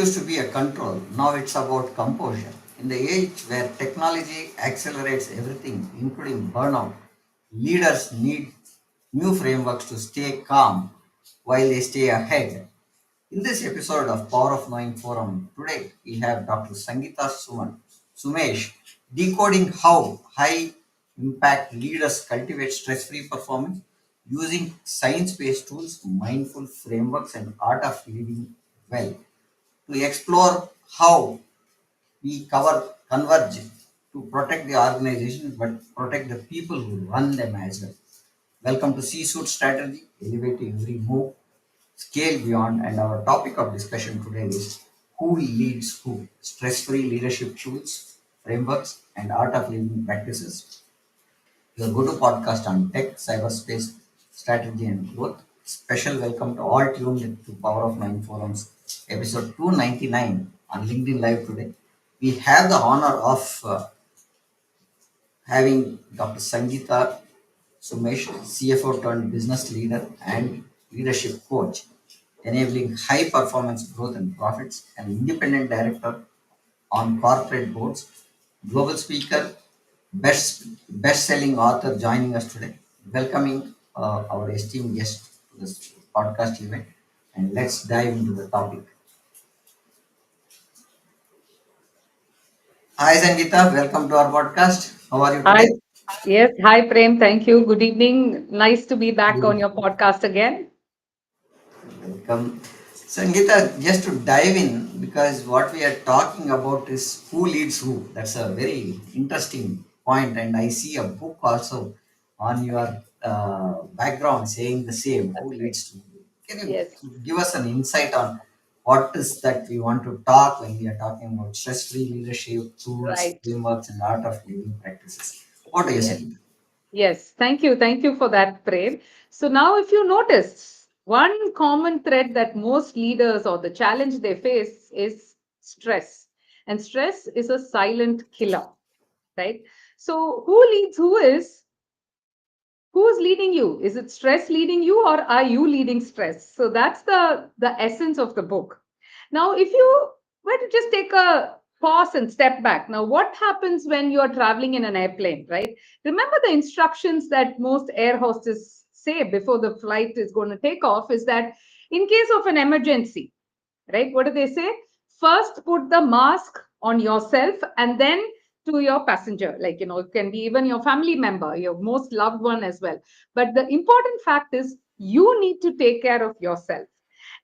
used to be a control, now it's about composure. In the age where technology accelerates everything, including burnout, leaders need new frameworks to stay calm while they stay ahead. In this episode of Power of Knowing Forum, today we have Dr. Sangeeta Sumesh decoding how high impact leaders cultivate stress free performance using science based tools, mindful frameworks, and art of leading well to explore how we converge to protect the organization but protect the people who run them as well. Welcome to C-Suite Strategy, Elevating Every Move, Scale Beyond, and our topic of discussion today is who leads who, stress-free leadership tools, frameworks, and art of leading practices. Your go-to podcast on tech, cyberspace, strategy, and growth. Special welcome to all tuned into Power of Mind Forums, episode 299 on LinkedIn Live today. We have the honor of having Dr. Sangeeta Sumesh, CFO turned business leader and leadership coach, enabling high performance growth and profits, an independent director on corporate boards, global speaker, best-selling author joining us today. Welcoming our esteemed guest to this podcast event, and let's dive into the topic. Hi Sangeeta, welcome to our podcast. How are you Hi. today? Yes. Hi, Prem. Thank you. Good evening. Nice to be back on your podcast again. Welcome. Sangeeta, just to dive in, because what we are talking about is who leads who. That's a very interesting point, and I see a book also on your background saying the same who That's right. leads to who. Can Yes. you give us an insight on what is that we want to talk when we are talking about stress free leadership tools, Right. frameworks, and art of leading practices? What do you Yes. say? Yes. Thank you. Thank you for that, Prem. So now, if you notice, one common thread that most leaders or the challenge they face is stress. And stress is a silent killer, right? So who leads who is who's leading you? Is it stress leading you or are you leading stress? So that's the essence of the book. Now if you were to just take a pause and step back, now what happens when you are traveling in an airplane, right? Remember the instructions that most air hostess say before the flight is going to take off is that in case of an emergency, right? What do they say? First, put the mask on yourself and then to your passenger. Like, it can be even your family member, your most loved one as well. But the important fact is you need to take care of yourself.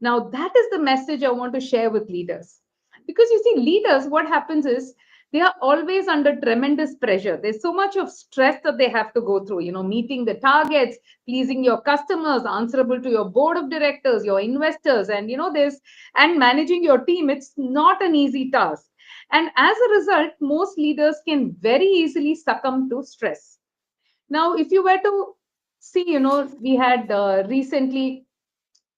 Now, that is the message I want to share with leaders. Because you see, leaders, what happens is they are always under tremendous pressure. There's so much of stress that they have to go through, meeting the targets, pleasing your customers, answerable to your board of directors, your investors, and managing your team. It's not an easy task. And as a result, most leaders can very easily succumb to stress. Now, if you were to see, we had recently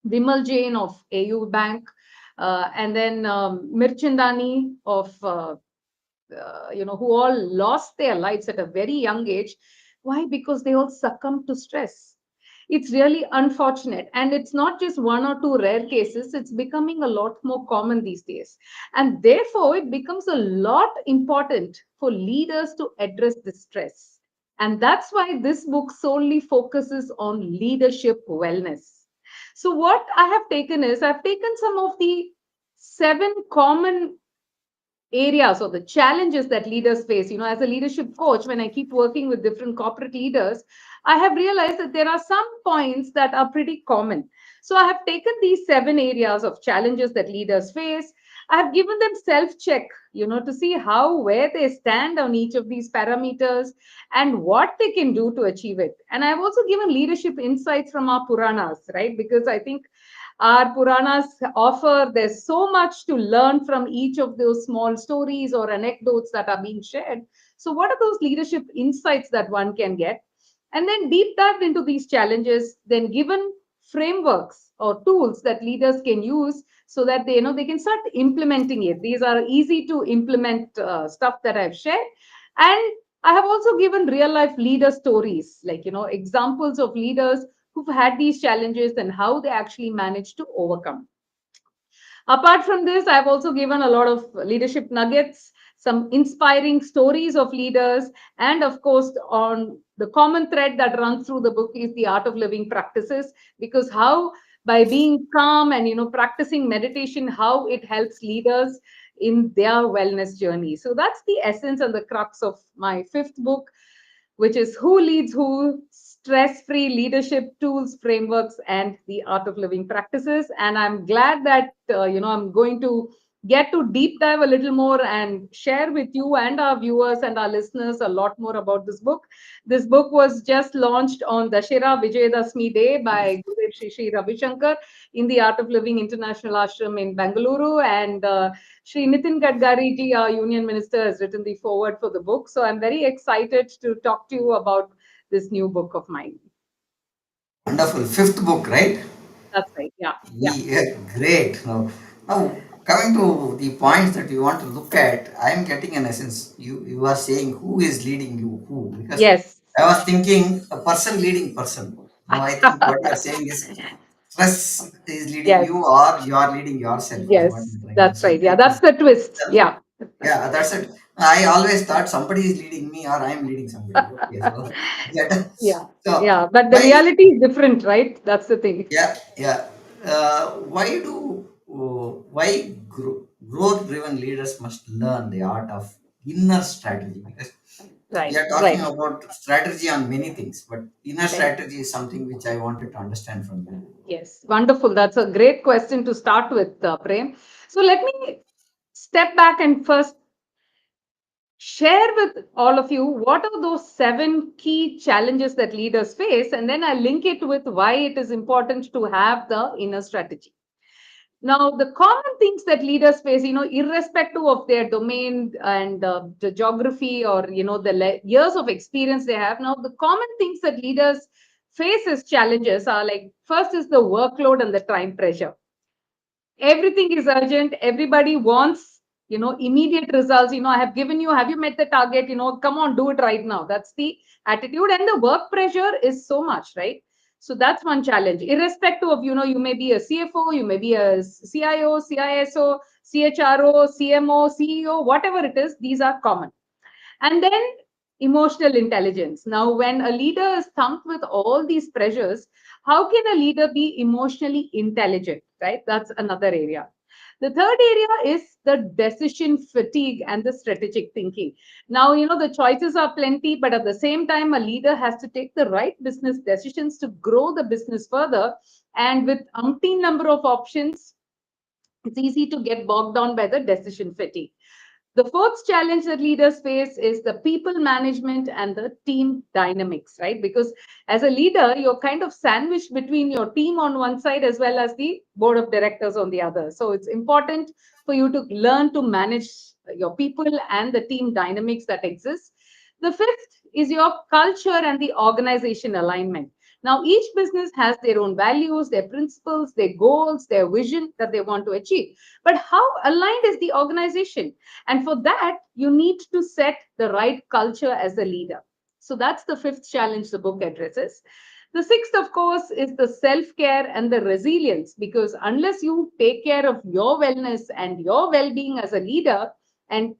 Vimal Jain of AU Bank, and then Mirchandani of who all lost their lives at a very young age. Why? Because they all succumbed to stress. It's really unfortunate. And it's not just one or two rare cases, it's becoming a lot more common these days. And therefore, it becomes a lot important for leaders to address this stress. And that's why this book solely focuses on leadership wellness. So, what I have taken is I've taken some of the seven common areas or the challenges that leaders face. As a leadership coach, when I keep working with different corporate leaders, I have realized that there are some points that are pretty common. So I have taken these seven areas of challenges that leaders face. I have given them self check, to see how where they stand on each of these parameters and what they can do to achieve it. And I've also given leadership insights from our Puranas, right? Because I think our Puranas offer, there's so much to learn from each of those small stories or anecdotes that are being shared. So, what are those leadership insights that one can get? And then deep dive into these challenges, then given frameworks or tools that leaders can use so that they can start implementing it. These are easy to implement stuff that I've shared. And I have also given real life leader stories, like examples of leaders who've had these challenges and how they actually managed to overcome. Apart from this, I've also given a lot of leadership nuggets, some inspiring stories of leaders, and of course, on the common thread that runs through the book is the art of living practices, because how by being calm and practicing meditation, how it helps leaders in their wellness journey. So that's the essence and the crux of my fifth book, which is Who Leads Who, Stress Free Leadership Tools, Frameworks, and the Art of Living Practices. And I'm glad that, I'm going to get to deep dive a little more and share with you and our viewers and our listeners a lot more about this book. This book was just launched on Dashera Vijayadashmi Day by Gurudev Shri Shri Ravi Shankar in the Art of Living International Ashram in Bengaluru. And Shri Nitin Gadkari ji, our Union Minister, has written the foreword for the book. So I'm very excited to talk to you about this new book of mine. Wonderful. Fifth book, right? That's right. Yeah. Yeah. Yeah, great. Now, coming to the points that you want to look at, I am getting an essence. You are saying who is leading you, who? Because Yes. I was thinking a person leading person. Now I think what you are saying is stress is leading Yes. you, or you are leading yourself, is what Yes. I'm trying to That's say. right. Yeah. Right? That's the twist. Yeah. Yeah, that's it. I always thought somebody is leading me, or I am leading somebody. Okay, so that, Yeah. so Yeah. But the why? reality is different, right? That's the thing. Yeah, yeah. Why growth-driven leaders must learn the art of inner strategy? Because we Right. are talking Right. about strategy on many things, but inner Right. strategy is something which I wanted to understand from you. Yes. Wonderful. That's a great question to start with, Prem. So let me step back and first share with all of you what are those seven key challenges that leaders face, and then I link it with why it is important to have the inner strategy. Now, the common things that leaders face, irrespective of their domain and the geography or the years of experience they have, now the common things that leaders face as challenges are like, first is the workload and the time pressure. Everything is urgent, everybody wants immediate results. I have given you, have you met the target? Come on, do it right now. That's the attitude, and the work pressure is so much, right? So that's one challenge, irrespective of, you may be a CFO, you may be a CIO, CISO, CHRO, CMO, CEO, whatever it is, these are common. And then emotional intelligence. Now, when a leader is thumped with all these pressures, how can a leader be emotionally intelligent, right? That's another area. The third area is the decision fatigue and the strategic thinking. Now, the choices are plenty, but at the same time, a leader has to take the right business decisions to grow the business further. And with umpteen number of options, it's easy to get bogged down by the decision fatigue. The fourth challenge that leaders face is the people management and the team dynamics, right? Because as a leader, you're kind of sandwiched between your team on one side as well as the board of directors on the other. So it's important for you to learn to manage your people and the team dynamics that exist. The fifth is your culture and the organization alignment. Now, each business has their own values, their principles, their goals, their vision that they want to achieve. But how aligned is the organization? And for that, you need to set the right culture as a leader. So that's the fifth challenge the book addresses. The sixth, of course, is the self care and the resilience, because unless you take care of your wellness and your well being as a leader, and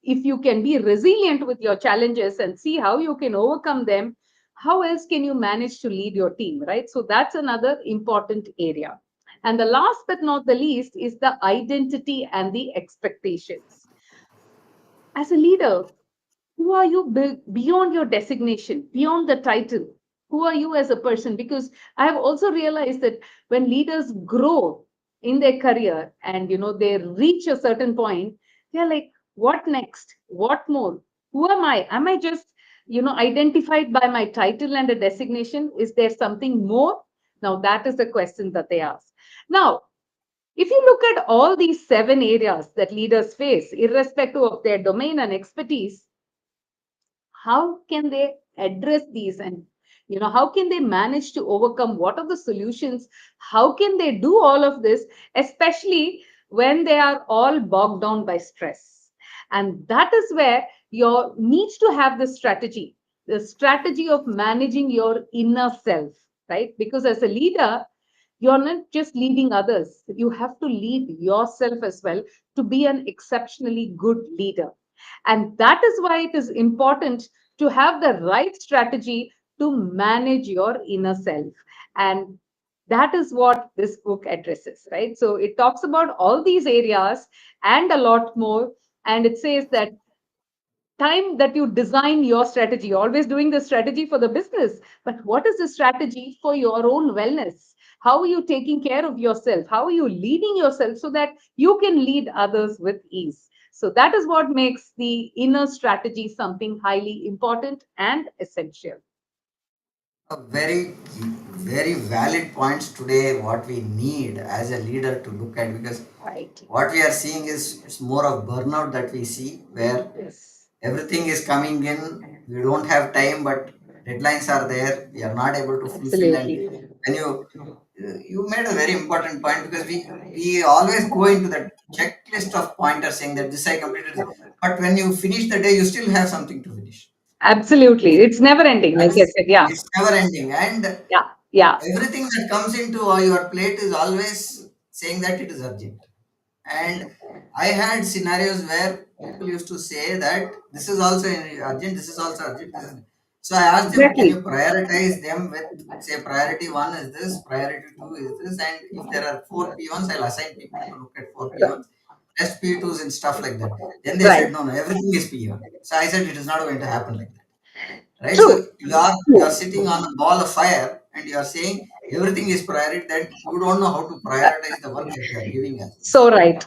if you can be resilient with your challenges and see how you can overcome them, how else can you manage to lead your team, right? So that's another important area. And the last but not the least is the identity and the expectations. As a leader, who are you beyond your designation, beyond the title? Who are you as a person? Because I have also realized that when leaders grow in their career and they reach a certain point, they're like, what next? What more? Who am I? Am I just identified by my title and a designation? Is there something more? Now that is the question that they ask. Now, if you look at all these seven areas that leaders face, irrespective of their domain and expertise, how can they address these, and how can they manage to overcome? What are the solutions? How can they do all of this, especially when they are all bogged down by stress? And that is where you need to have the strategy of managing your inner self, right? Because as a leader, You're not just leading others, you have to lead yourself as well to be an exceptionally good leader. And that is why it is important to have the right strategy to manage your inner self. And that is what this book addresses, right? So it talks about all these areas and a lot more. And it says that time that you design your strategy, always doing the strategy for the business, but what is the strategy for your own wellness? How are you taking care of yourself? How are you leading yourself so that you can lead others with ease? So that is what makes the inner strategy something highly important and essential. Very, very valid points today. What we need as a leader to look at, because Right. what we are seeing is it's more of burnout that we see, where Yes. everything is coming in. We don't have time, but deadlines are there. We are not able to fulfill. And Absolutely. when you made a very important point, because we always go into that checklist of pointers saying that this I completed, but when you finish the day, you still have something to finish. Absolutely. It's never ending, like I That's said. Yeah. it's never ending, and Yeah. Yeah. everything that comes into your plate is always saying that it is urgent. And I had scenarios where people used to say that this is also urgent, this is also urgent. So I asked them, can you Exactly. prioritize them with, say, priority one is this, priority two is this, and if there are four P1s, I'll assign people to look at four P1s, rest P2s and stuff like that. Then they Right. said, no, no, everything is P1. So I said, it is not going to happen like that, right? So True. you are sitting on a ball of fire and you are saying everything is priority, that you don't know how to prioritize the work that you are giving us. So right.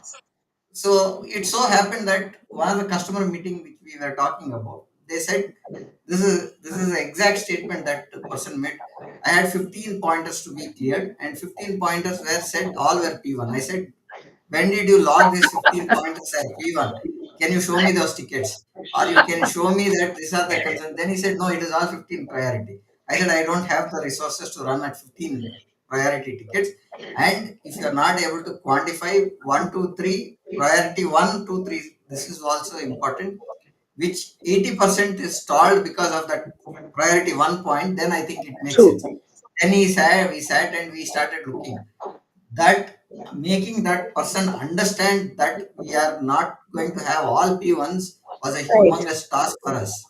So it so happened that one of the customer meeting which we were talking about, they said this is the exact statement that the person made. I had 15 pointers to be cleared, and 15 pointers were said all were P1. I said, when did you log these 15 pointers at P1? Can you show me those tickets? Or you can show me that these are the concerns. Then he said, no, it is all 15 priority. I said, I don't have the resources to run at 15 priority tickets. And if you are not able to quantify 1, 2, 3, priority 1, 2, 3, this is also important, which 80% is stalled because of that priority 1 point, then I think it makes sense. True. Then we sat and we started looking that, making that person understand that we are not going to have all P1s was a Right. humongous task for us.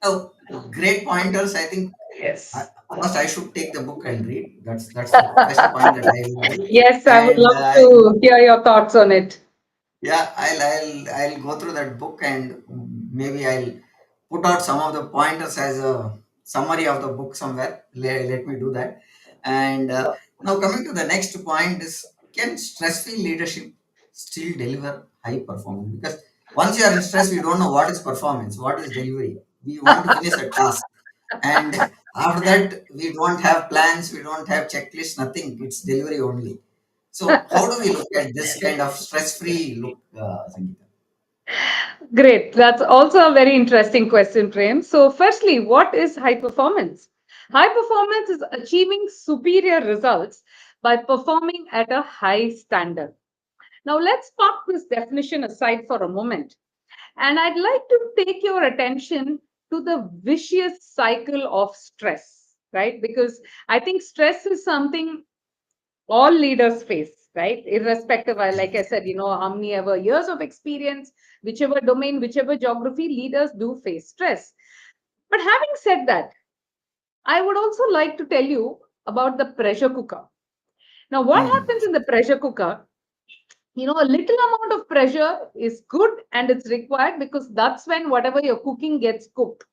Now, great pointers. I think I, Yes. first I should take the book and read. That's the first point that I will do. Yes, I would And love to hear your thoughts on it. yeah, I'll go through that book, and maybe I'll put out some of the pointers as a summary of the book somewhere. Let me do that. And now coming to the next point is, can stress-free leadership still deliver high performance? Because once you are in stress, we don't know what is performance, what is delivery. We want to finish a task, and after that, we don't have plans, we don't have checklists, nothing. It's delivery only. So how do we look at this kind of stress-free look, Sangeeta? Great. That's also a very interesting question, Prem. So, firstly, what is high performance? High performance is achieving superior results by performing at a high standard. Now, let's park this definition aside for a moment. And I'd like to take your attention to the vicious cycle of stress, right? Because I think stress is something all leaders face, right? Irrespective, like I said, how many ever years of experience, whichever domain, whichever geography, leaders do face stress. But having said that, I would also like to tell you about the pressure cooker. Now, what Hmm. happens in the pressure cooker? A little amount of pressure is good and it's required because that's when whatever you're cooking gets cooked.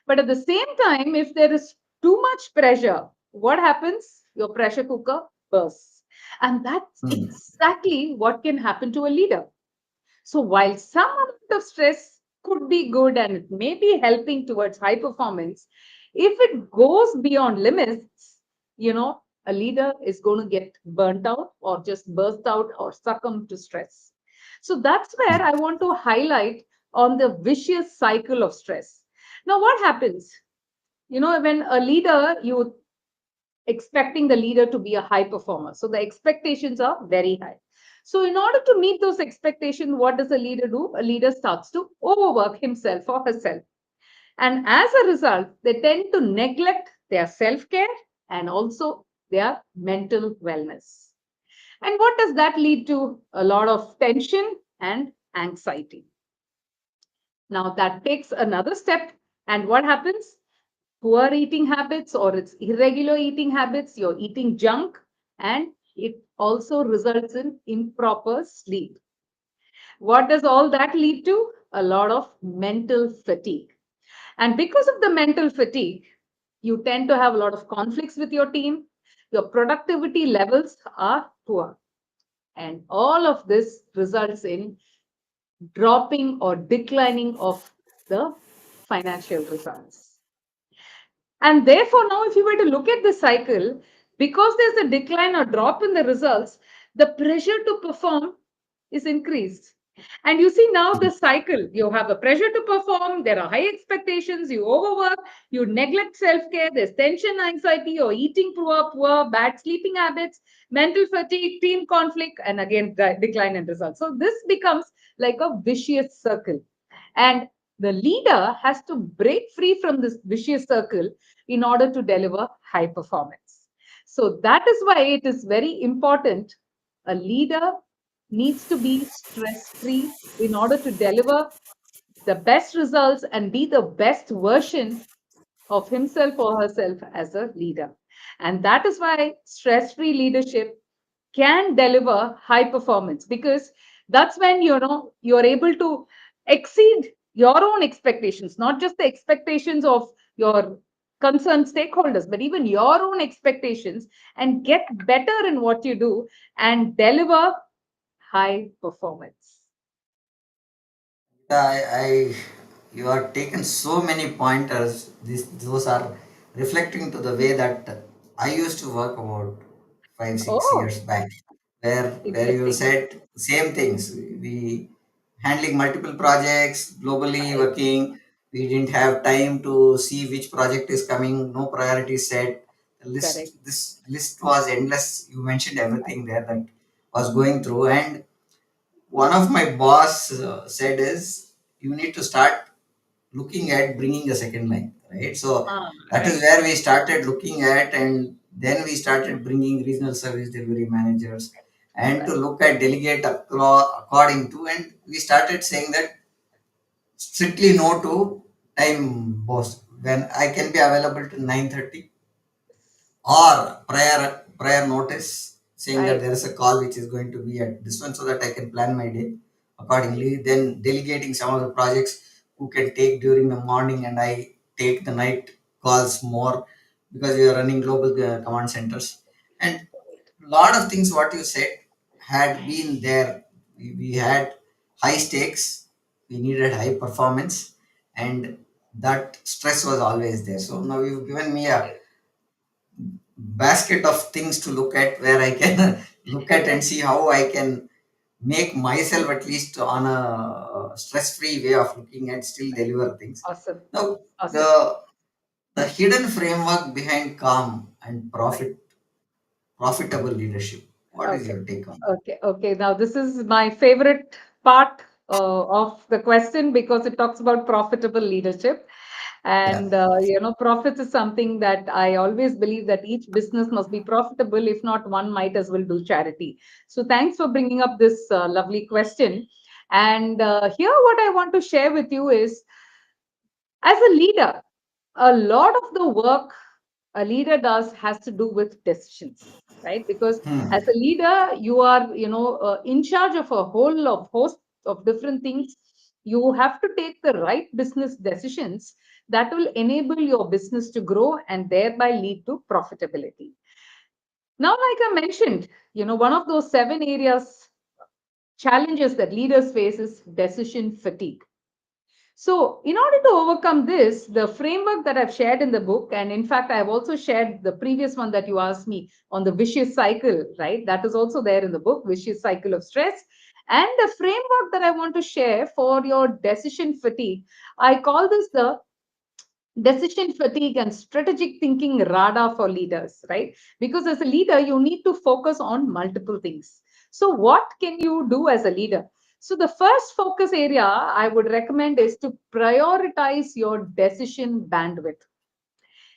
But at the same time, if there is too much pressure, what happens? Your pressure cooker bursts. And that's Hmm. exactly what can happen to a leader. So while some amount of stress could be good and it may be helping towards high performance, if it goes beyond limits, a leader is going to get burnt out or just burst out or succumb to stress. So that's where I want to highlight on the vicious cycle of stress. Now, what happens? When a leader, you expecting the leader to be a high performer. So the expectations are very high. So, in order to meet those expectations, what does a leader do? A leader starts to overwork himself or herself. And as a result, they tend to neglect their self care and also their mental wellness. And what does that lead to? A lot of tension and anxiety. Now that takes another step. And what happens? Poor eating habits or it's irregular eating habits, you're eating junk, and it also results in improper sleep. What does all that lead to? A lot of mental fatigue. And because of the mental fatigue, you tend to have a lot of conflicts with your team. Your productivity levels are poor. And all of this results in dropping or declining of the financial results. And therefore, now if you were to look at the cycle, because there's a decline or drop in the results, the pressure to perform is increased. And you see now the cycle, you have a pressure to perform, there are high expectations, you overwork, you neglect self care, there's tension, anxiety, or eating poor, bad sleeping habits, mental fatigue, team conflict, and again, decline in results. So this becomes like a vicious circle. And the leader has to break free from this vicious circle in order to deliver high performance. So that is why it is very important. A leader needs to be stress free in order to deliver the best results and be the best version of himself or herself as a leader. And that is why stress free leadership can deliver high performance, because that's when you're able to exceed your own expectations, not just the expectations of your concerned stakeholders, but even your own expectations, and get better in what you do and deliver high performance. You are taken so many pointers. Those are reflecting to the way that I used to work about 5 6 years Oh, back, where you interesting. said same things. We handling multiple projects globally Right. working. We didn't have time to see which project is coming. No priority set. The Correct. list This list was endless. You mentioned everything there that was going through, and one of my boss said is you need to start looking at bringing a second line, right? So Ah, that is right. where we started looking at, and then we started bringing regional service delivery managers and to Right. look at delegate according to, and we started saying that strictly no to time boss when I can be available to 9:30 or prior notice saying that Right. there is a call which is going to be at this one so that I can plan my day Right. accordingly. Then delegating some of the projects who can take during the morning and I take the night calls more because we are running global command centers. And a lot of things what you said had been there. We had high stakes, we needed high performance, and that stress was always there. So now you've given me a basket of things to look at where I can look at and see how I can make myself at least on a stress-free way of looking and still deliver things. Awesome. Now, Awesome. the hidden framework behind calm and Right. profitable leadership. What is Okay. your take on that? Okay. Now, this is my favorite part of the question because it talks about profitable leadership. Yeah. And, profits is something that I always believe that each business must be profitable. If not, one might as well do charity. So, thanks for bringing up this lovely question. And here, what I want to share with you is, as a leader, a lot of the work a leader does has to do with decisions, right? Because as Hmm. a leader you are in charge of a whole of host of different things. You have to take the right business decisions that will enable your business to grow and thereby lead to profitability. Now, like I mentioned, one of those 7 areas challenges that leaders face is decision fatigue. So, in order to overcome this, the framework that I've shared in the book, and in fact, I've also shared the previous one that you asked me on the vicious cycle, right? That is also there in the book, vicious cycle of stress. And the framework that I want to share for your decision fatigue, I call this the decision fatigue and strategic thinking radar for leaders, right? Because as a leader, you need to focus on multiple things. So, what can you do as a leader? So, the first focus area I would recommend is to prioritize your decision bandwidth.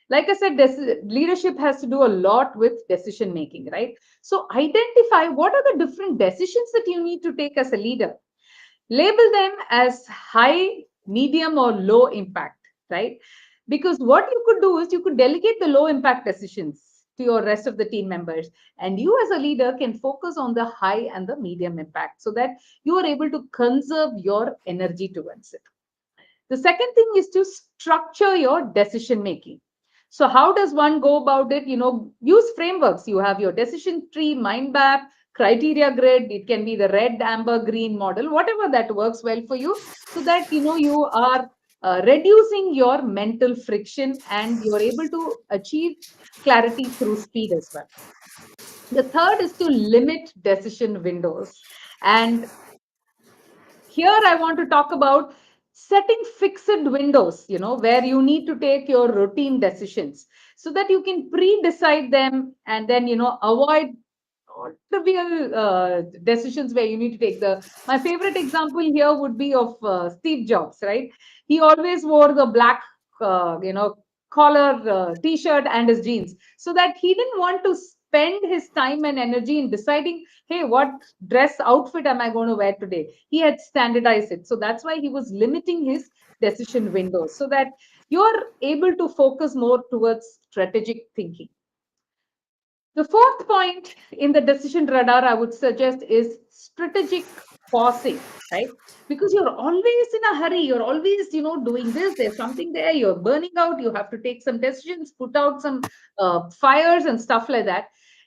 Like I said, leadership has to do a lot with decision making, right? So identify what are the different decisions that you need to take as a leader. Label them as high, medium, or low impact, right? Because what you could do is you could delegate the low impact decisions to your rest of the team members, and you as a leader can focus on the high and the medium impact so that you are able to conserve your energy towards it. The second thing is to structure your decision making. So how does one go about it? Use frameworks. You have your decision tree, mind map, criteria grid. It can be the red, amber, green model, whatever that works well for you, so that you are reducing your mental friction and you're able to achieve clarity through speed as well. The third is to limit decision windows. And here I want to talk about setting fixed windows, where you need to take your routine decisions so that you can pre-decide them and then, avoid trivial decisions where you need to take the. My favorite example here would be of Steve Jobs, right? He always wore the black, collar t-shirt and his jeans, so that he didn't want to spend his time and energy in deciding, hey, what dress outfit am I going to wear today? He had standardized it. So that's why he was limiting his decision windows so that you're able to focus more towards strategic thinking. The fourth point in the decision radar I would suggest is strategic pausing, right? Because you're always in a hurry, you're always, doing this, there's something there, you're burning out, you have to take some decisions, put out some fires and stuff like that.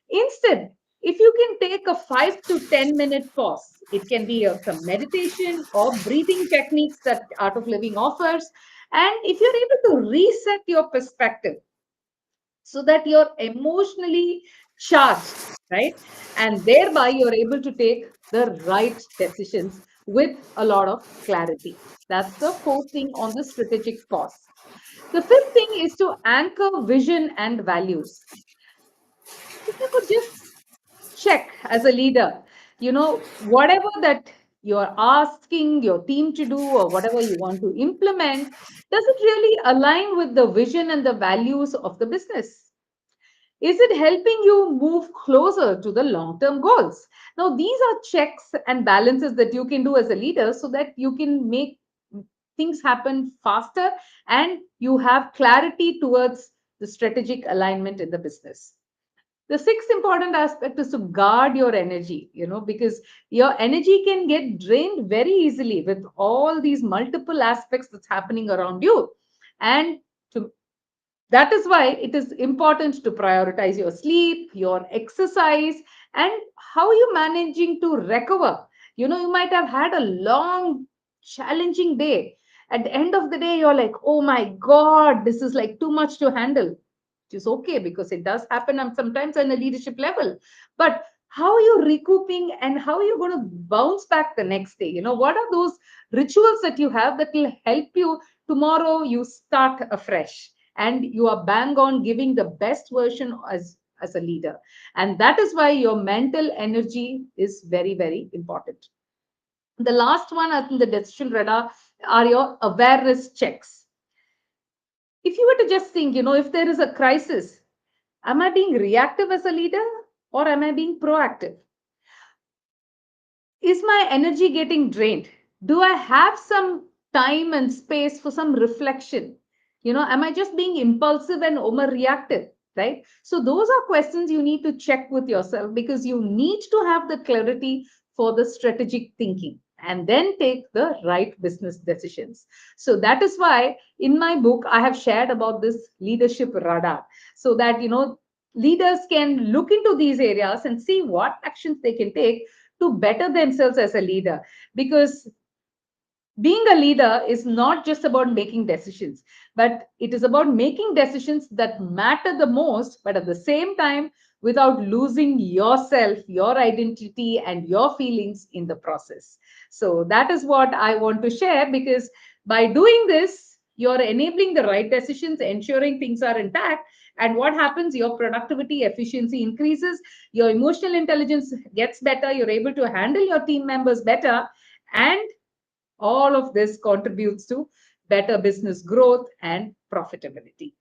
Instead, if you can take a 5 to 10 minute pause, it can be some meditation or breathing techniques that Art of Living offers. And if you're able to reset your perspective, so that you're emotionally charged, right? And thereby you're able to take the right decisions with a lot of clarity. That's the fourth thing on the strategic pause. The fifth thing is to anchor vision and values. If you could just check as a leader, whatever that you're asking your team to do or whatever you want to implement, does it really align with the vision and the values of the business? Is it helping you move closer to the long term goals? Now, these are checks and balances that you can do as a leader so that you can make things happen faster and you have clarity towards the strategic alignment in the business. The sixth important aspect is to guard your energy, because your energy can get drained very easily with all these multiple aspects that's happening around you. And to that is why it is important to prioritize your sleep, your exercise, and how you're managing to recover. You might have had a long, challenging day. At the end of the day, you're like, oh my God, this is like too much to handle. Which is okay because it does happen sometimes on a leadership level. But how are you recouping and how are you going to bounce back the next day? What are those rituals that you have that will help you tomorrow you start afresh? And you are bang on giving the best version as a leader, and that is why your mental energy is very, very important. The last one I think the decision radar are your awareness checks. If you were to just think, if there is a crisis, am I being reactive as a leader or am I being proactive? Is my energy getting drained? Do I have some time and space for some reflection? Am I just being impulsive and overreactive? Right? So those are questions you need to check with yourself, because you need to have the clarity for the strategic thinking and then take the right business decisions. So that is why in my book I have shared about this leadership radar, so that leaders can look into these areas and see what actions they can take to better themselves as a leader. Because being a leader is not just about making decisions, but it is about making decisions that matter the most, but at the same time, without losing yourself, your identity, and your feelings in the process. So that is what I want to share, because by doing this, you're enabling the right decisions, ensuring things are intact. And what happens? Your productivity, efficiency increases, your emotional intelligence gets better, you're able to handle your team members better, and all of this contributes to better business growth and profitability.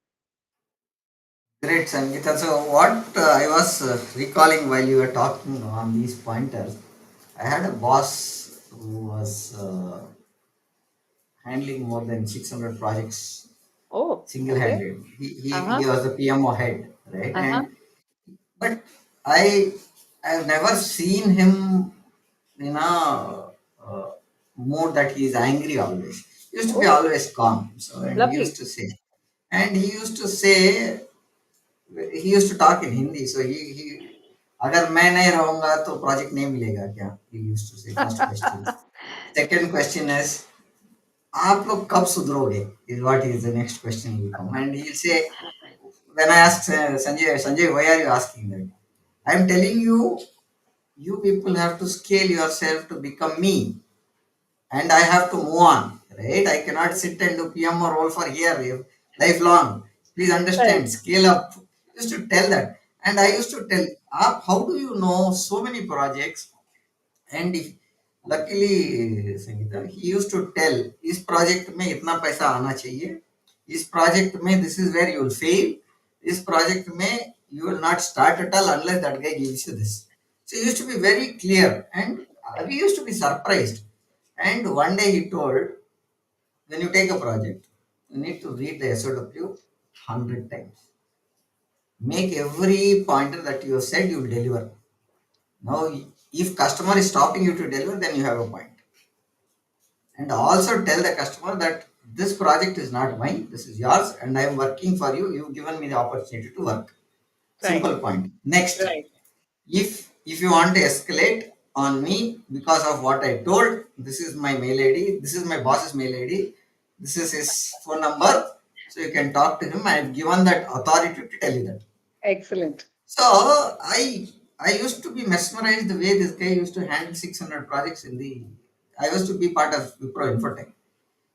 Great, Sangeeta. So, what I was recalling while you were talking on these pointers, I had a boss who was handling more than 600 projects Oh, okay. single-handed. He Uh-huh. was the PMO head, right? Uh-huh. But I I've never seen him in a mood that he is angry always. He used to be Oh, always calm. So, and he used lovely. to say, and he used to say, he used to talk in Hindi. So he अगर मैं नहीं रहूंगा तो project नहीं मिलेगा क्या? He used to say first question. Second question is आप लोग कब सुधरोगे? Is what is the next question will come, and he'll say when I ask Sanjay, why are you asking that? I'm telling you, you people have to scale yourself to become me, and I have to move on, right? I cannot sit and do PMO role for here lifelong. Please Right. understand, scale up. I used to tell that, and I used to tell, how do you know so many projects? And luckily, Sangeeta, he used to tell, इस project में इतना पैसा आना चाहिए, इस project में this is where you will fail, इस project में you will not start at all unless that guy gives you this. So he used to be very clear, and we used to be surprised. And one day he told, when you take a project, you need to read the SOW 100 times. Make every pointer that you have said you will deliver. Now, if customer is stopping you to deliver, then you have a point. And also tell the customer that this project is not mine, this is yours, and I am working for you. You've given me the opportunity to work. Right. Simple point. Next, Right. if you want to escalate on me because of what I told, this is my mail ID, this is my boss's mail ID, this is his phone number, so you can talk to him. I've given that authority to tell you that. Excellent. So I used to be mesmerized the way this guy used to handle 600 projects in the. I used to be part of Wipro Infotech.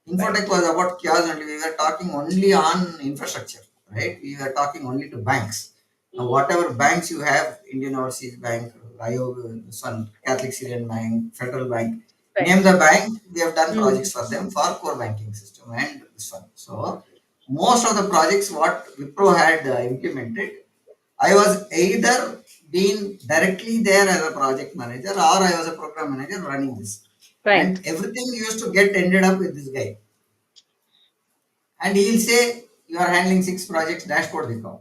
Infotech Right. was about chaos only. We were talking only on infrastructure, right? We were talking only to banks. Now, whatever banks you have, Indian Overseas Bank, IO, Sun, Catholic Syrian Bank, Federal Bank, name Right. the bank, we have done Mm. projects for them for core banking system and this one. So, most of the projects what Wipro had implemented, I was either being directly there as a project manager or I was a program manager running this. And Right. everything used to get ended up with this guy. And he'll say, you are handling 6 projects, dashboard दिखाओ.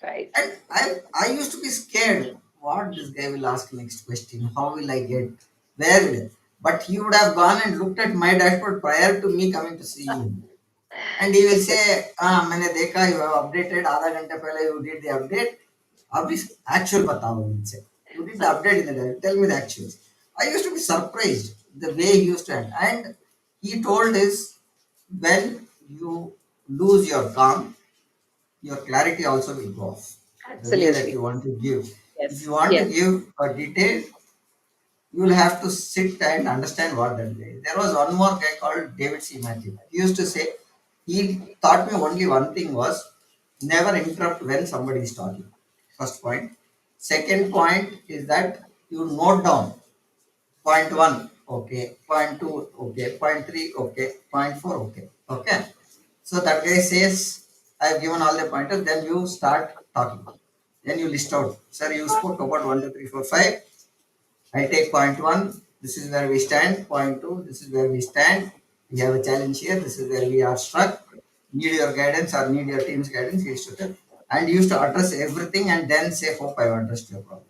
Right. And I used to be scared. What this guy will ask next question? How will I get? Where will I? But he would have gone and looked at my dashboard prior to me coming to see him. And he will say, मैंने देखा, you have updated, आधा घंटे पहले you did the update. अभी actual बताओ मुझसे. You did the update in the day. Tell me the actuals. I used to be surprised the way he used to handle. And he told us, when you lose your calm, your clarity also will go off. The way that Absolutely. you want to give. If you Yes. want to Yes. give a detail, you will have to sit and understand what that guy is. There was one more guy called David C. Matthew. He used to say, he taught me only one thing was never interrupt when somebody is talking. First point. Second point is that you note down point one, okay, point two, okay, point three, okay, point four, okay, okay. So that guy says, I've given all the pointers, then you start talking. Then you list out, sir, you spoke about 1, 2, 3, 4, 5. I take point one, this is where we stand. Point two, this is where we stand. We have a challenge here, this is where we are stuck. Need your guidance or need your team's guidance, he used to tell. And he used to address everything and then say, hope I've addressed your problems.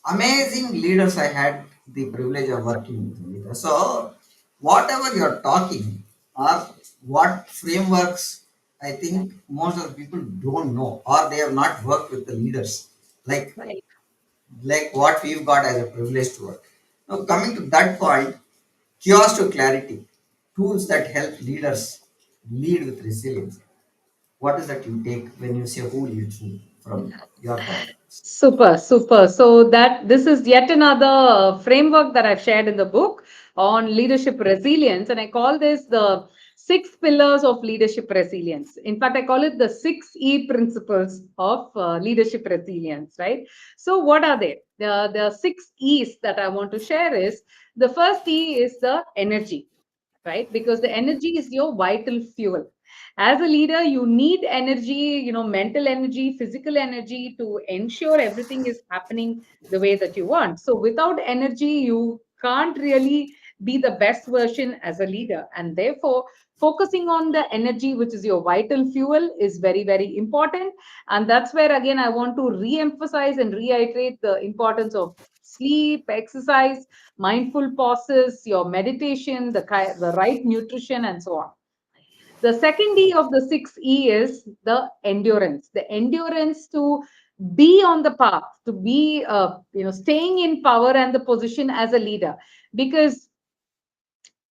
Amazing leaders I had the privilege of working with. So, whatever you're talking or what frameworks, I think most of the people don't know or they have not worked with the leaders like Right. like what we've got as a privilege to work. Now, coming to that point, chaos to clarity, tools that help leaders lead with resilience. What is that you take when you say who leads who from your thought? Super, super. So that this is yet another framework that I've shared in the book on leadership resilience, and I call this the 6 pillars of leadership resilience. In fact, I call it the 6 E principles of leadership resilience. Right. So what are they? The 6 E's that I want to share is the first E is the energy, right? Because the energy is your vital fuel. As a leader, you need energy, mental energy, physical energy to ensure everything is happening the way that you want. So without energy, you can't really be the best version as a leader. And therefore, focusing on the energy, which is your vital fuel, is very, very important. And that's where, again, I want to re emphasize and reiterate the importance of sleep, exercise, mindful pauses, your meditation, the right nutrition, and so on. The second D of the 6E is the endurance. The endurance to be on the path, to be, staying in power and the position as a leader, because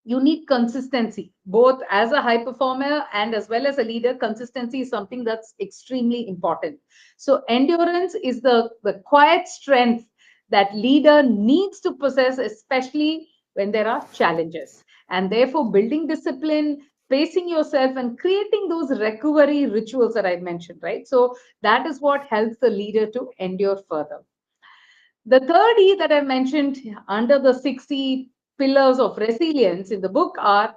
you need consistency both as a high performer and as well as a leader. Consistency is something that's extremely important. So endurance is the quiet strength that leader needs to possess, especially when there are challenges. And therefore building discipline, pacing yourself, and creating those recovery rituals that I mentioned, right? So that is what helps the leader to endure further. The third E that I mentioned under the 60 pillars of resilience in the book are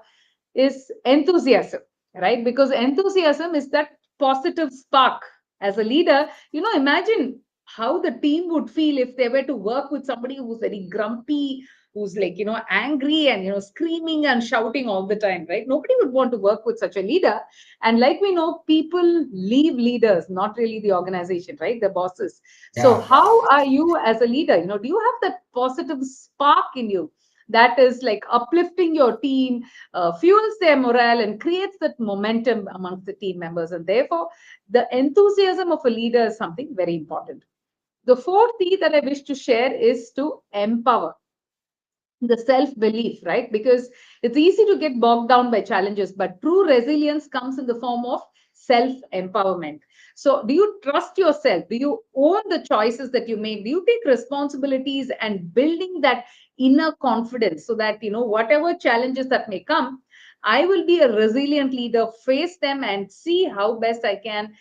is enthusiasm, right? Because enthusiasm is that positive spark. As a leader, imagine how the team would feel if they were to work with somebody who's very grumpy, who's like, angry and, screaming and shouting all the time, right? Nobody would want to work with such a leader. And like we know, people leave leaders, not really the organization, right? The bosses. So Yeah. how are you as a leader? Do you have that positive spark in you that is like uplifting your team, fuels their morale, and creates that momentum amongst the team members? And therefore, the enthusiasm of a leader is something very important. The fourth T that I wish to share is to empower the self belief, right? Because it's easy to get bogged down by challenges, but true resilience comes in the form of self empowerment. So, do you trust yourself? Do you own the choices that you make? Do you take responsibilities and building that inner confidence so that, whatever challenges that may come, I will be a resilient leader, face them, and see how best I can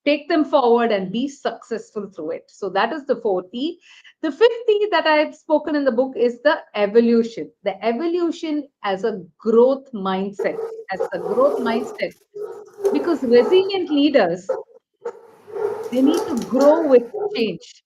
take them forward and be successful through it. So that is the fourth T. The fifth T that I've spoken in the book is the evolution. The evolution as a growth mindset, as a growth mindset, because resilient leaders, they need to grow with change.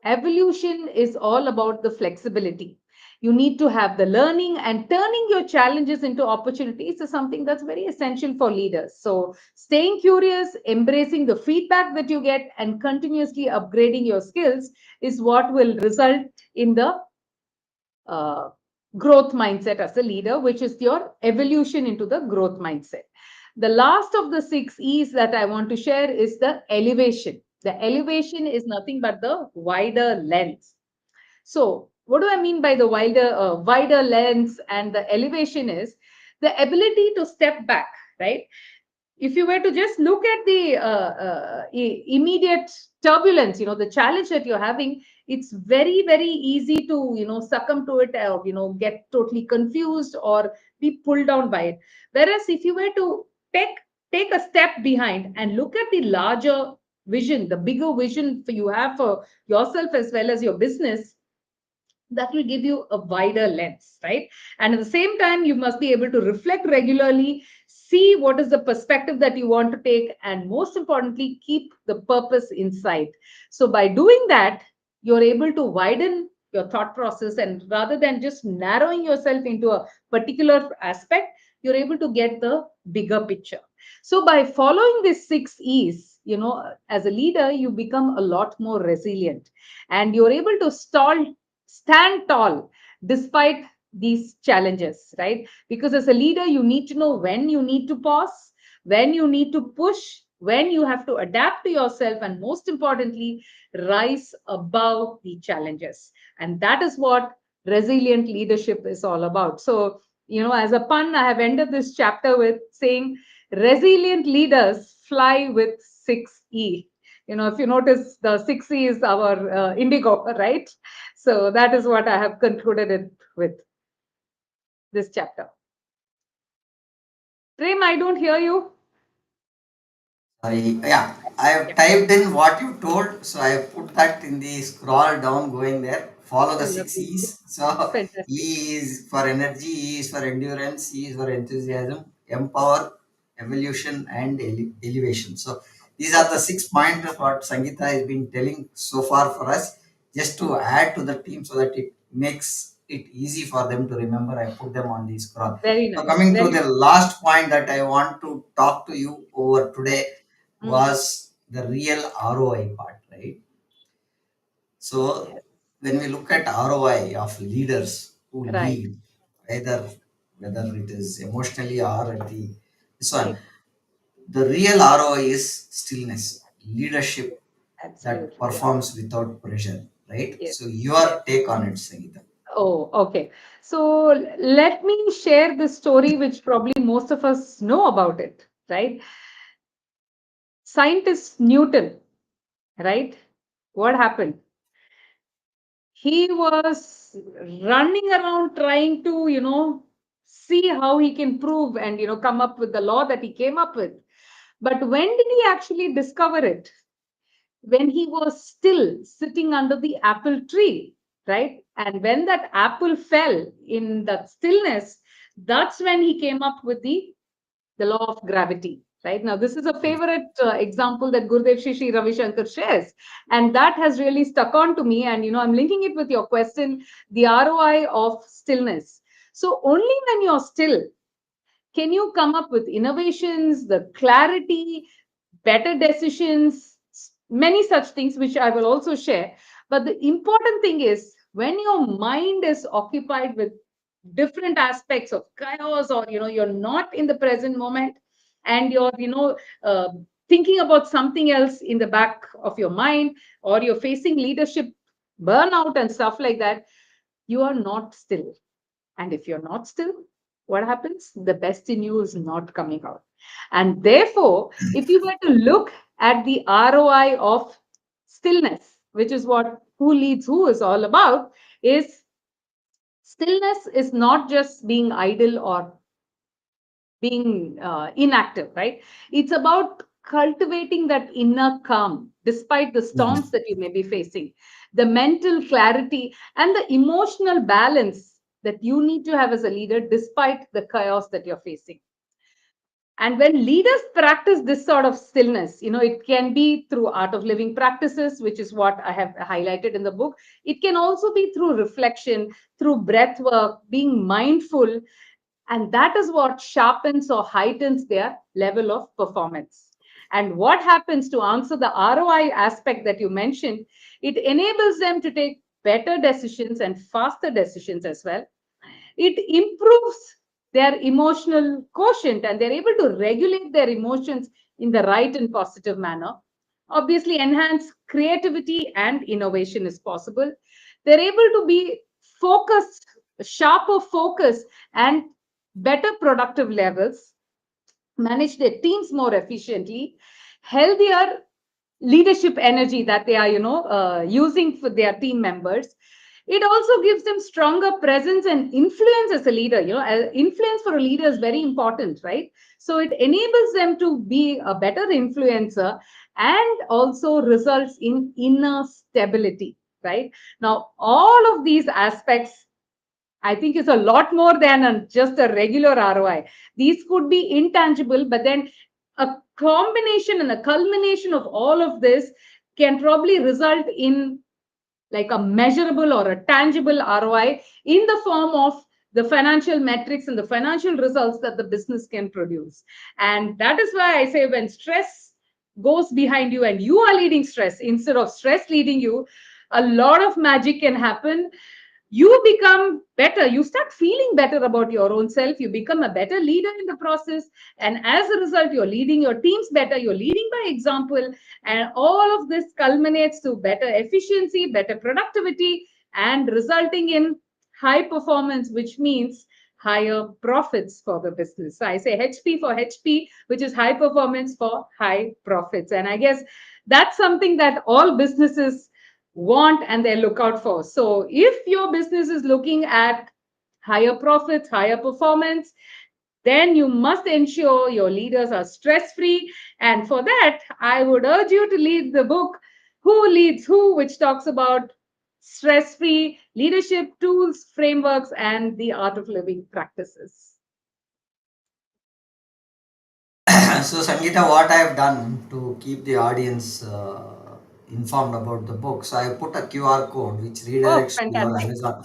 Evolution is all about the flexibility. You need to have the learning, and turning your challenges into opportunities is something that's very essential for leaders. So, staying curious, embracing the feedback that you get, and continuously upgrading your skills is what will result in the uh, growth mindset as a leader, which is your evolution into the growth mindset. The last of the 6 E's that I want to share is the elevation. The elevation is nothing but the wider lens. So, what do I mean by the wider lens and the elevation is the ability to step back, right? If you were to just look at the immediate turbulence, the challenge that you're having, it's very, very easy to, succumb to it, or, get totally confused or be pulled down by it. Whereas if you were to take, take a step behind and look at the larger vision, the bigger vision for you have for yourself as well as your business, that will give you a wider lens, right? And at the same time, you must be able to reflect regularly, see what is the perspective that you want to take, and most importantly, keep the purpose in sight. So, by doing that, you're able to widen your thought process, and rather than just narrowing yourself into a particular aspect, you're able to get the bigger picture. So, by following these 6 E's, as a leader, you become a lot more resilient, and you're able to stand tall despite these challenges, right? Because as a leader, you need to know when you need to pause, when you need to push, when you have to adapt to yourself, and most importantly, rise above the challenges. And that is what resilient leadership is all about. So, as a pun, I have ended this chapter with saying resilient leaders fly with 6E. If you notice, the 6E is our indigo, right? So that is what I have concluded it with this chapter. Prem, I don't hear you. Sorry. Yeah, I have Yeah. typed in what you told, so I have put that in the scroll down going there. Follow the Oh, six lovely. E's. So Fantastic. E is for energy, E is for endurance, E is for enthusiasm, empower, evolution, and elevation. So these are the 6 points of what Sangeeta has been telling so far for us, just to add to the team so that it makes it easy for them to remember. I put them on the scroll. Very So nice. coming to Very the nice. last point that I want to talk to you over today Mm. was the real ROI part, right? So Yes. when we look at ROI of leaders who Right. lead, either whether it is emotionally or at the this one, Right. the real ROI is stillness, leadership that Absolutely. Yeah. performs without pressure, right? Yes. So Yes. your take on it, Sangeeta. Oh, okay. So let me share this story, which probably most of us know about it, right? Scientist Newton, right? What happened? He was running around trying to, see how he can prove and, come up with the law that he came up with. But when did he actually discover it? When he was still sitting under the apple tree, right? And when that apple fell in that stillness, that's when he came up with the law of gravity. Right now, this is a favorite example that Gurudev Shri Ravi Shankar shares, and that has really stuck on to me. And I'm linking it with your question, the ROI of stillness. So only when you're still can you come up with innovations, the clarity, better decisions, many such things, which I will also share. But the important thing is when your mind is occupied with different aspects of chaos, or you're not in the present moment, and you're uh, thinking about something else in the back of your mind, or you're facing leadership burnout and stuff like that, you are not still. And if you're not still, what happens? The best in you is not coming out. And therefore, if you were to look at the ROI of stillness, which is what Who Leads Who is all about, is stillness is not just being idle or being inactive, right? It's about cultivating that inner calm despite the storms that you may be facing, the mental clarity and the emotional balance that you need to have as a leader despite the chaos that you're facing. And when leaders practice this sort of stillness, it can be through art of living practices, which is what I have highlighted in the book. It can also be through reflection, through breath work, being mindful, and that is what sharpens or heightens their level of performance. And what happens, to answer the ROI aspect that you mentioned, it enables them to take better decisions and faster decisions as well. It improves their emotional quotient, and they're able to regulate their emotions in the right and positive manner. Obviously, enhance creativity and innovation is possible. They're able to be focused, sharper focus, and better productive levels, manage their teams more efficiently, healthier leadership energy that they are using for their team members. It also gives them stronger presence and influence as a leader. Influence for a leader is very important, right? So it enables them to be a better influencer, and also results in inner stability, right? Now all of these aspects, I think, is a lot more than just a regular ROI. These could be intangible, but then a combination and a culmination of all of this can probably result in like a measurable or a tangible ROI in the form of the financial metrics and the financial results that the business can produce. And that is why I say, when stress goes behind you and you are leading stress instead of stress leading you, a lot of magic can happen. You become better, you start feeling better about your own self, you become a better leader in the process, and as a result you're leading your teams better, you're leading by example, and all of this culminates to better efficiency, better productivity, and resulting in high performance, which means higher profits for the business. So I say HP for HP, which is high performance for high profits. And I guess that's something that all businesses want and they look out for. So if your business is looking at higher profits, higher performance, then you must ensure your leaders are stress free. And for that, I would urge you to read the book Who Leads Who, which talks about stress free leadership tools, frameworks, and the art of living practices. So, Sangeeta, what I have done to keep the audience informed about the book, so I put a QR code which Oh, redirects to your fantastic. Amazon.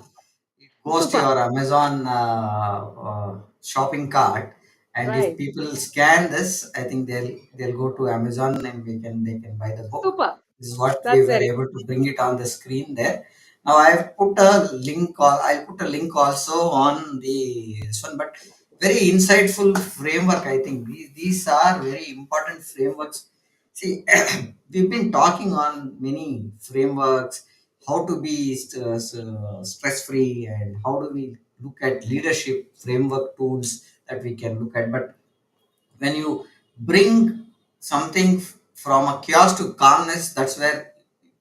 It goes to Super. your Amazon shopping cart, and if Right. people scan this, I think they'll go to Amazon and they can buy the book. Super. This is what we That's were very able to bring it on the screen there. Now I've put a link. I'll put a link also on this one, but very insightful framework. I think these are very important frameworks. See, we've been talking on many frameworks, how to be stress free, and how do we look at leadership framework tools that we can look at. But when you bring something from a chaos to calmness, that's where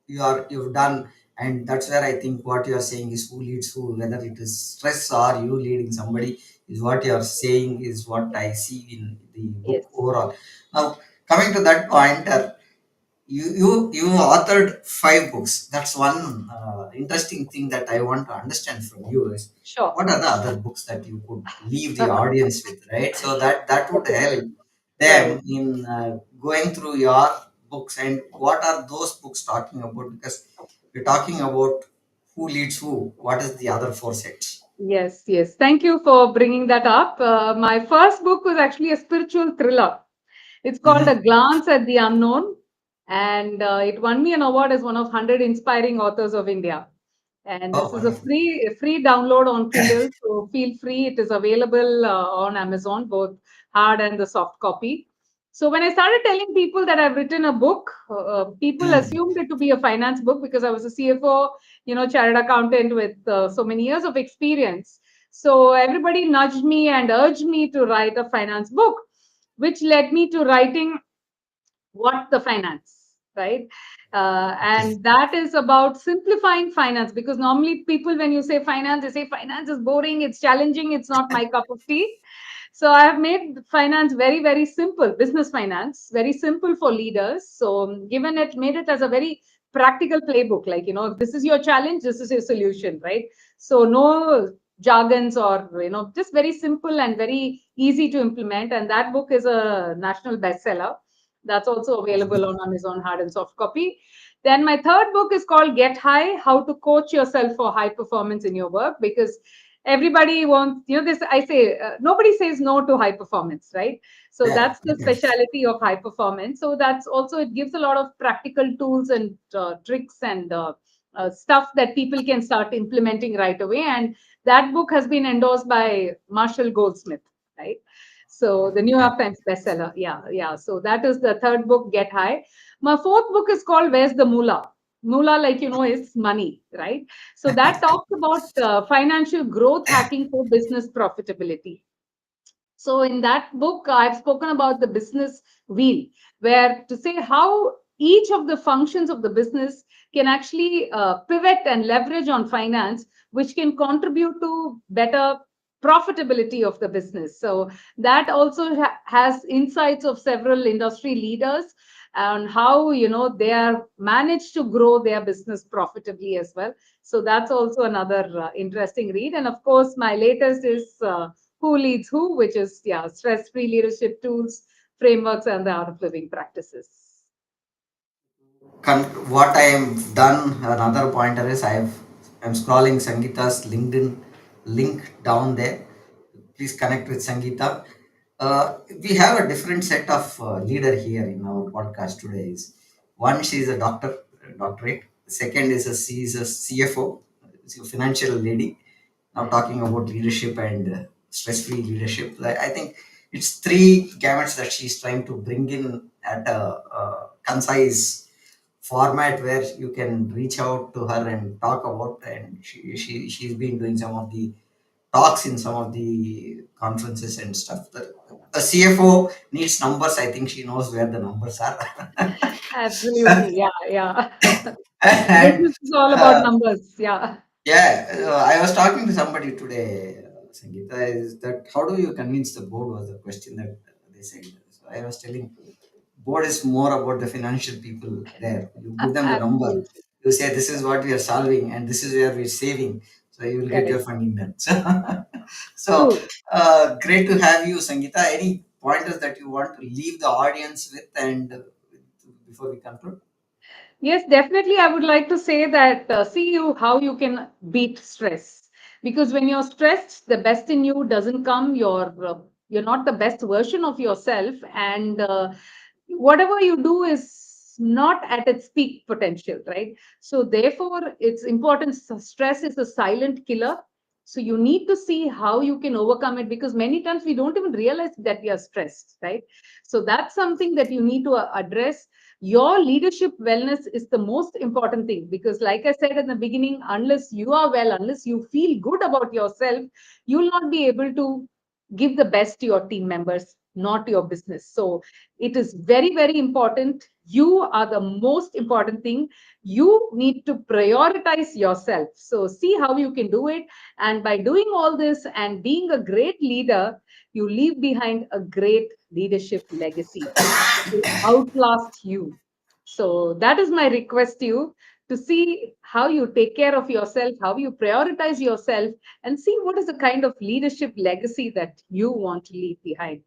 you've done. And that's where I think what you're saying is who leads who, whether it is stress or you leading somebody, is what you're saying, is what I see in the book yes. overall. Now, coming to that point, you authored 5 books. That's one interesting thing that I want to understand from you is Sure. what are the other books that you could leave the audience with, right? So that would Okay. help Right. them in going through your books, and what are those books talking about, because we're talking about who leads who. What is the other four sets? Yes, yes. Thank you for bringing that up. My first book was actually a spiritual thriller. It's called A Mm-hmm. Glance at the Unknown, and it won me an award as one of 100 inspiring authors of India. And Oh, this is a wonderful. free download on Kindle, so feel free. It is available on Amazon, both hard and the soft copy. So when I started telling people that I've written a book, people Mm. assumed it to be a finance book because I was a CFO, chartered accountant with so many years of experience. So everybody nudged me and urged me to write a finance book, which led me to writing What the Finance, right? Okay. And that is about simplifying finance, because normally people, when you say finance, they say finance is boring, it's challenging, it's not my cup of tea. So I have made finance very, very simple, business finance, very simple for leaders. So given it, made it as a very practical playbook, like, if this is your challenge, this is your solution, right? So no jargons, or, just very simple and very easy to implement. And that book is a national bestseller. That's also available on Amazon hard and soft copy. Then my third book is called Get High: How to Coach Yourself for High Performance in Your Work, because everybody wants, this I say, nobody says no to high performance, right? So Yeah. that's the specialty of high performance. So that's also, it gives a lot of practical tools and tricks and stuff that people can start implementing right away. And that book has been endorsed by Marshall Goldsmith, right? So the New Yeah. York Times bestseller. Yeah, yeah. So that is the third book, Get High. My fourth book is called Where's the Moolah? Moolah, like, is money, right? So that talks about financial growth hacking for business profitability. So in that book, I've spoken about the business wheel, where to say how each of the functions of the business can actually pivot and leverage on finance, which can contribute to better profitability of the business. So that also has insights of several industry leaders on how, they are managed to grow their business profitably as well. So that's also another interesting read. And of course, my latest is Who Leads Who, which is, yeah, stress-free leadership tools, frameworks, and the art of living practices. What I have done, another pointer is I'm scrolling Sangeeta's LinkedIn link down there. Please connect with Sangeeta. We have a different set of leader here in our podcast today. Is one, she is a doctor, doctorate. Second is she is a CFO, she's a financial lady. Now talking about leadership and stress-free leadership. I think it's three gamuts that she's trying to bring in at a concise format where you can reach out to her and talk about, and she's been doing some of the talks in some of the conferences and stuff. The CFO needs numbers. I think she knows where the numbers are. Absolutely. Yeah, yeah. And Business is all about uh, numbers. Yeah. yeah, I was talking to somebody today, Sangeeta, is that how do you convince the board, was the question that they said. So I was telling, board is more about the financial people there. You give them the number. Absolutely. You say this is what we are solving and this is where we're saving. So you will get your Correct. funding done. So True. great to have you, Sangeeta. Any pointers that you want to leave the audience with, and before we conclude? Yes, definitely. I would like to say that see you how you can beat stress. Because when you're stressed, the best in you doesn't come. You're not the best version of yourself, and whatever you do is not at its peak potential, right? So therefore, it's important. Stress is a silent killer. So you need to see how you can overcome it, because many times we don't even realize that we are stressed, right? So that's something that you need to address. Your leadership wellness is the most important thing, because like I said in the beginning, unless you are well, unless you feel good about yourself, you will not be able to give the best to your team members, not your business. So it is very, very important. You are the most important thing. You need to prioritize yourself. So see how you can do it. And by doing all this and being a great leader, you leave behind a great leadership legacy will outlast you. So that is my request to you, to see how you take care of yourself, how you prioritize yourself, and see what is the kind of leadership legacy that you want to leave behind.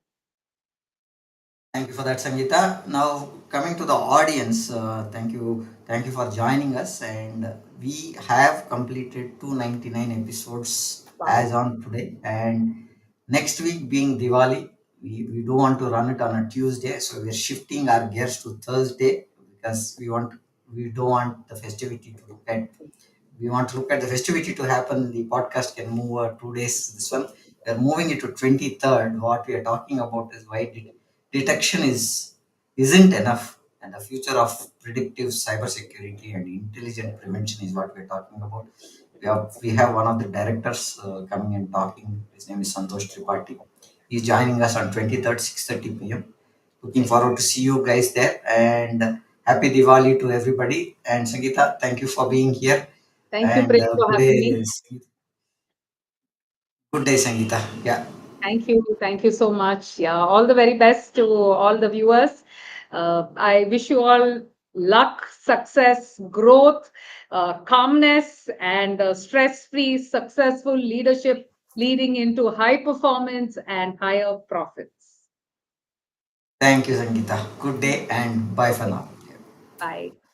Thank you for that, Sangeeta. Now, coming to the audience, thank you for joining us. And we have completed 299 episodes Wow. as on today. And next week being Diwali, we do want to run it on a Tuesday, so we're shifting our gears to Thursday because we don't want the festivity to look at we want to look at the festivity to happen. The podcast can move 2 days. This one, we're moving it to 23rd. What we are talking about is why detection isn't enough, and the future of predictive cybersecurity and intelligent prevention is what we're talking about. We have one of the directors coming and talking. His name is Santosh Tripathi. He's joining us on 23rd, 6:30 p.m. Looking forward to see you guys there, and happy Diwali to everybody. And Sangeeta, thank you for being here. Thank you, And Prem, for having me. good day, Sangeeta. Yeah, Thank you. Thank you so much. Yeah, all the very best to all the viewers. I wish you all luck, success, growth, calmness, and stress free, successful leadership leading into high performance and higher profits. thank you, Sangeeta. Good day and bye for Okay. now. Bye.